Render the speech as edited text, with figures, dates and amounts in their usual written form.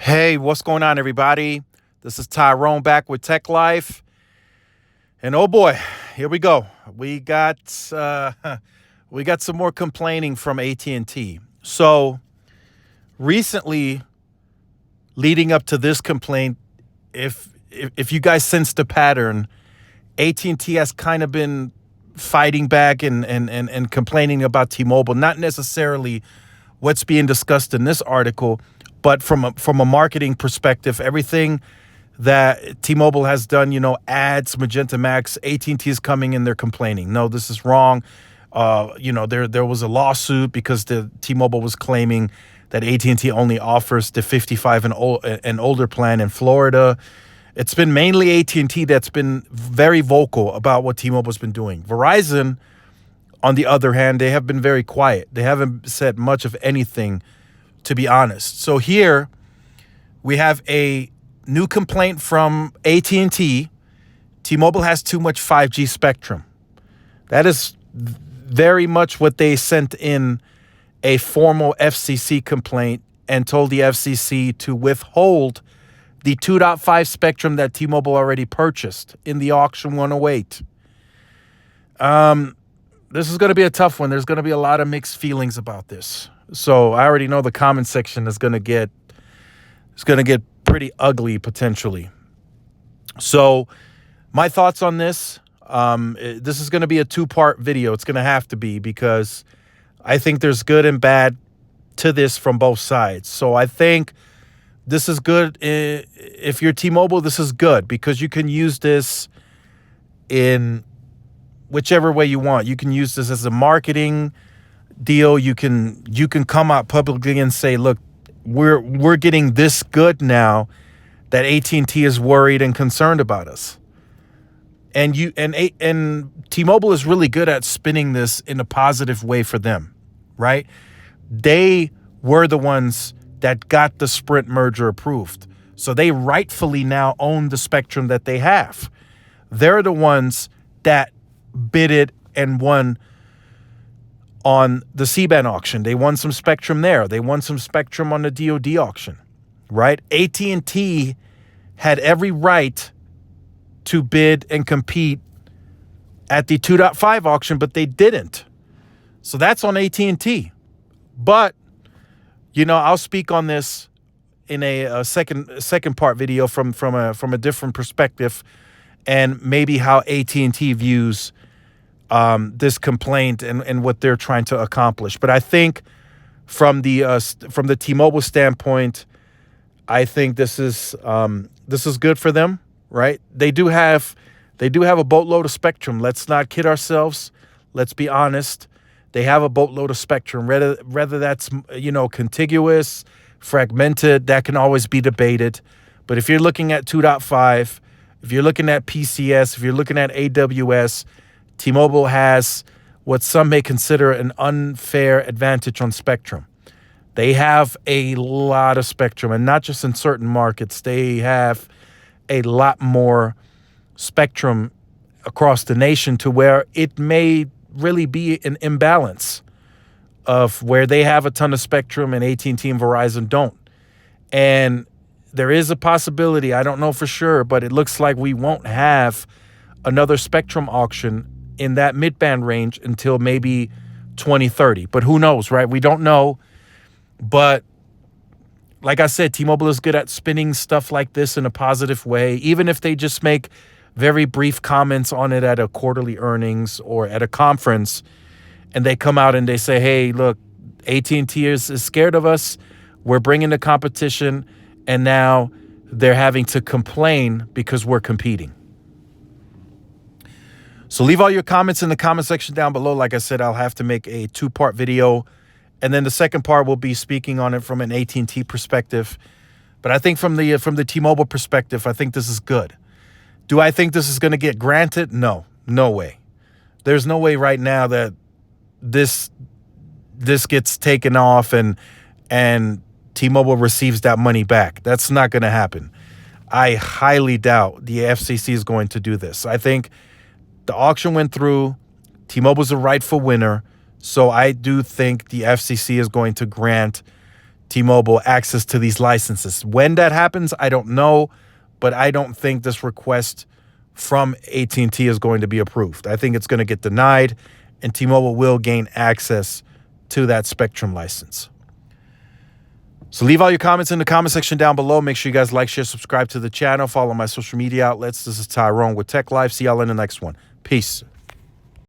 Hey, what's going on, everybody? This is Tyrone back with Tech Life. And oh boy, here we go. We got we got some more complaining from AT&T. So recently, leading up to this complaint, if you guys sense the pattern, AT&T has kind of been fighting back and complaining about T-Mobile, not necessarily what's being discussed in this article, but from a marketing perspective, everything that T-Mobile has done, ads, Magenta Max, AT&T is coming in, they're complaining. No, this is wrong. There was a lawsuit because the T-Mobile was claiming that AT&T only offers the 55 and older plan in Florida. It's been mainly AT&T that's been very vocal about what T-Mobile's been doing. Verizon, on the other hand, they have been very quiet. They haven't said much of anything, to be honest. So here we have a new complaint from AT&T. T-Mobile has too much 5G spectrum. That is very much what they sent in a formal FCC complaint and told the FCC to withhold the 2.5 spectrum that T-Mobile already purchased in the auction 108. This is going to be a tough one. There's going to be a lot of mixed feelings about this. So I already know the comment section is going to get pretty ugly potentially. So my thoughts on this, this is going to be a two-part video. It's going to have to be, because I think there's good and bad to this from both sides. So I think this is good. If you're T-Mobile, this is good because you can use this in whichever way you want. You can use this as a marketing deal. You can come out publicly and say, look, we're getting this good now that AT&T is worried and concerned about us. And T-Mobile is really good at spinning this in a positive way for them, right? They were the ones that got the Sprint merger approved. So they rightfully now own the spectrum that they have. They're the ones that bid it and won on the C-band auction. They won some spectrum there. They won some spectrum on the DoD auction, right? AT&T had every right to bid and compete at the 2.5 auction, but they didn't. So that's on AT&T. But, I'll speak on this in a second part video from a different perspective, and maybe how AT&T views this complaint and what they're trying to accomplish. But I think from the T-Mobile standpoint, I think this is good for them, right? They do have a boatload of spectrum. Let's not kid ourselves. Let's be honest. They have a boatload of spectrum. Whether that's contiguous, fragmented, that can always be debated. But if you're looking at 2.5, if you're looking at PCS, if you're looking at AWS, T-Mobile has what some may consider an unfair advantage on spectrum. They have a lot of spectrum, and not just in certain markets. They have a lot more spectrum across the nation, to where it may really be an imbalance of where they have a ton of spectrum and AT&T and Verizon don't. And there is a possibility, I don't know for sure, but it looks like we won't have another spectrum auction in that mid-band range until maybe 2030. But who knows, right? We don't know. But like I said, T-Mobile is good at spinning stuff like this in a positive way, even if they just make very brief comments on it at a quarterly earnings or at a conference, and they come out and they say, hey, look, AT&T is scared of us. We're bringing the competition, and now they're having to complain because we're competing. So leave all your comments in the comment section down below. Like I said, I'll have to make a two-part video, and then the second part will be speaking on it from an AT&T perspective. But I think from the T-Mobile perspective, I think this is good. Do I think this is going to get granted? No way. There's no way right now that this gets taken off and T-Mobile receives that money back. That's not going to happen. I highly doubt the FCC is going to do this. I think the auction went through. T-Mobile's a rightful winner. So I do think the FCC is going to grant T-Mobile access to these licenses. When that happens, I don't know, but I don't think this request from AT&T is going to be approved. I think it's going to get denied, and T-Mobile will gain access to that Spectrum license. So leave all your comments in the comment section down below. Make sure you guys like, share, subscribe to the channel. Follow my social media outlets. This is Tyrone with Tech Life. See y'all in the next one. Peace.